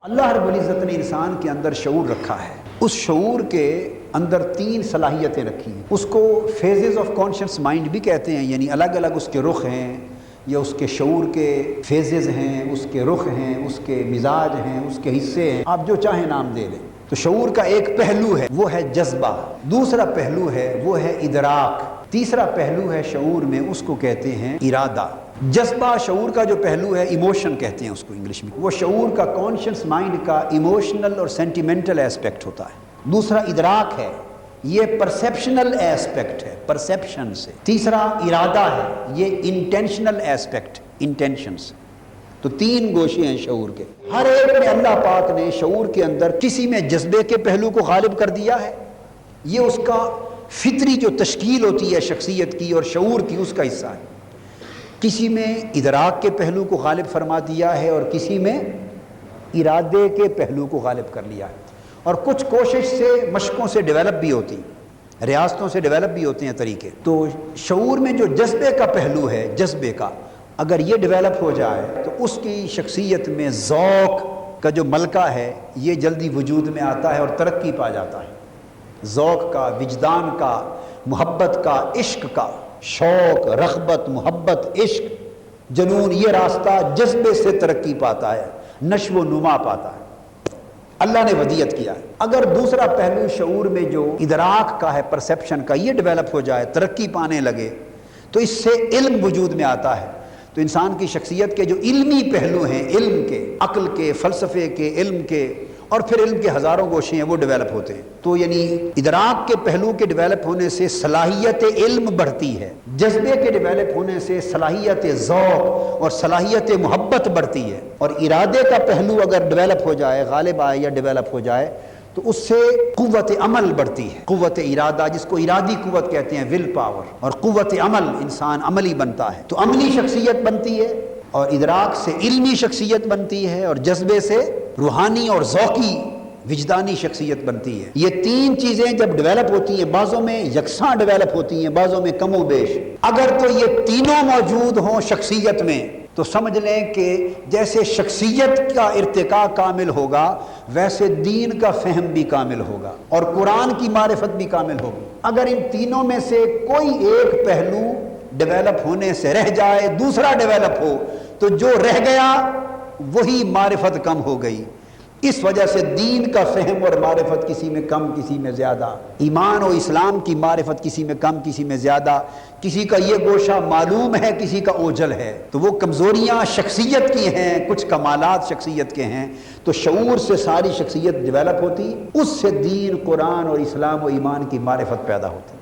اللہ رب العزت نے انسان کے اندر شعور رکھا ہے. اس شعور کے اندر 3 صلاحیتیں رکھی ہیں. اس کو فیزز آف کانشیس مائنڈ بھی کہتے ہیں، یعنی الگ الگ اس کے رخ ہیں، یا اس کے شعور کے فیزز ہیں، اس کے رخ ہیں، اس کے مزاج ہیں، اس کے حصے ہیں، آپ جو چاہیں نام دے لیں. تو شعور کا ایک پہلو ہے وہ ہے جذبہ، دوسرا پہلو ہے وہ ہے ادراک، تیسرا پہلو ہے شعور میں اس کو کہتے ہیں ارادہ. جذبہ شعور کا جو پہلو ہے ایموشن کہتے ہیں اس کو انگلش میں، وہ شعور کا کانشیس مائنڈ کا ایموشنل اور سینٹیمنٹل ایسپیکٹ ہوتا ہے. دوسرا ادراک ہے، یہ پرسیپشنل ایسپیکٹ ہے، پرسیپشن سے. تیسرا ارادہ ہے، یہ انٹینشنل ایسپیکٹ، انٹینشن سے. تو 3 گوشے ہیں شعور کے. ہر ایک میں اللہ پاک نے شعور کے اندر کسی میں جذبے کے پہلو کو غالب کر دیا ہے، یہ اس کا فطری جو تشکیل ہوتی ہے شخصیت کی اور شعور کی، اس کا حصہ ہے. کسی میں ادراک کے پہلو کو غالب فرما دیا ہے اور کسی میں ارادے کے پہلو کو غالب کر لیا ہے. اور کچھ کوشش سے، مشقوں سے ڈیولپ بھی ہوتی، ریاستوں سے ڈیولپ بھی ہوتے ہیں طریقے. تو شعور میں جو جذبے کا پہلو ہے، جذبے کا اگر یہ ڈیولپ ہو جائے تو اس کی شخصیت میں ذوق کا جو ملکہ ہے یہ جلدی وجود میں آتا ہے اور ترقی پا جاتا ہے. ذوق کا، وجدان کا، محبت کا، عشق کا، شوق، رغبت، محبت، عشق، جنون، یہ راستہ جذبے سے ترقی پاتا ہے، نشو و نما پاتا ہے. اللہ نے ودیت کیا ہے. اگر دوسرا پہلو شعور میں جو ادراک کا ہے، پرسیپشن کا، یہ ڈیولپ ہو جائے، ترقی پانے لگے تو اس سے علم وجود میں آتا ہے. تو انسان کی شخصیت کے جو علمی پہلو ہیں، علم کے، عقل کے، فلسفے کے، علم کے، اور پھر علم کے ہزاروں گوشے ہیں، وہ ڈیولپ ہوتے ہیں. تو یعنی ادراک کے پہلو کے ڈیولپ ہونے سے صلاحیت علم بڑھتی ہے، جذبے کے ڈیولپ ہونے سے صلاحیت ذوق اور صلاحیت محبت بڑھتی ہے، اور ارادے کا پہلو اگر ڈیولپ ہو جائے، غالب آئے یا ڈیولپ ہو جائے تو اس سے قوت عمل بڑھتی ہے. قوت ارادہ، جس کو ارادی قوت کہتے ہیں، ول پاور، اور قوت عمل، انسان عملی بنتا ہے. تو عملی شخصیت بنتی ہے، اور ادراک سے علمی شخصیت بنتی ہے، اور جذبے سے روحانی اور ذوقی وجدانی شخصیت بنتی ہے. یہ 3 چیزیں جب ڈیولپ ہوتی ہیں، بعضوں میں یکساں ڈیولپ ہوتی ہیں، بعضوں میں کم و بیش. اگر تو یہ تینوں موجود ہوں شخصیت میں تو سمجھ لیں کہ جیسے شخصیت کا ارتقاء کامل ہوگا ویسے دین کا فہم بھی کامل ہوگا اور قرآن کی معرفت بھی کامل ہوگی. اگر ان تینوں میں سے کوئی ایک پہلو ڈیولپ ہونے سے رہ جائے، دوسرا ڈیولپ ہو، تو جو رہ گیا وہی معرفت کم ہو گئی. اس وجہ سے دین کا فہم اور معرفت کسی میں کم، کسی میں زیادہ، ایمان و اسلام کی معرفت کسی میں کم، کسی میں زیادہ، کسی کا یہ گوشہ معلوم ہے، کسی کا اوجھل ہے. تو وہ کمزوریاں شخصیت کی ہیں، کچھ کمالات شخصیت کے ہیں. تو شعور سے ساری شخصیت ڈیولپ ہوتی، اس سے دین، قرآن اور اسلام و ایمان کی معرفت پیدا ہوتی.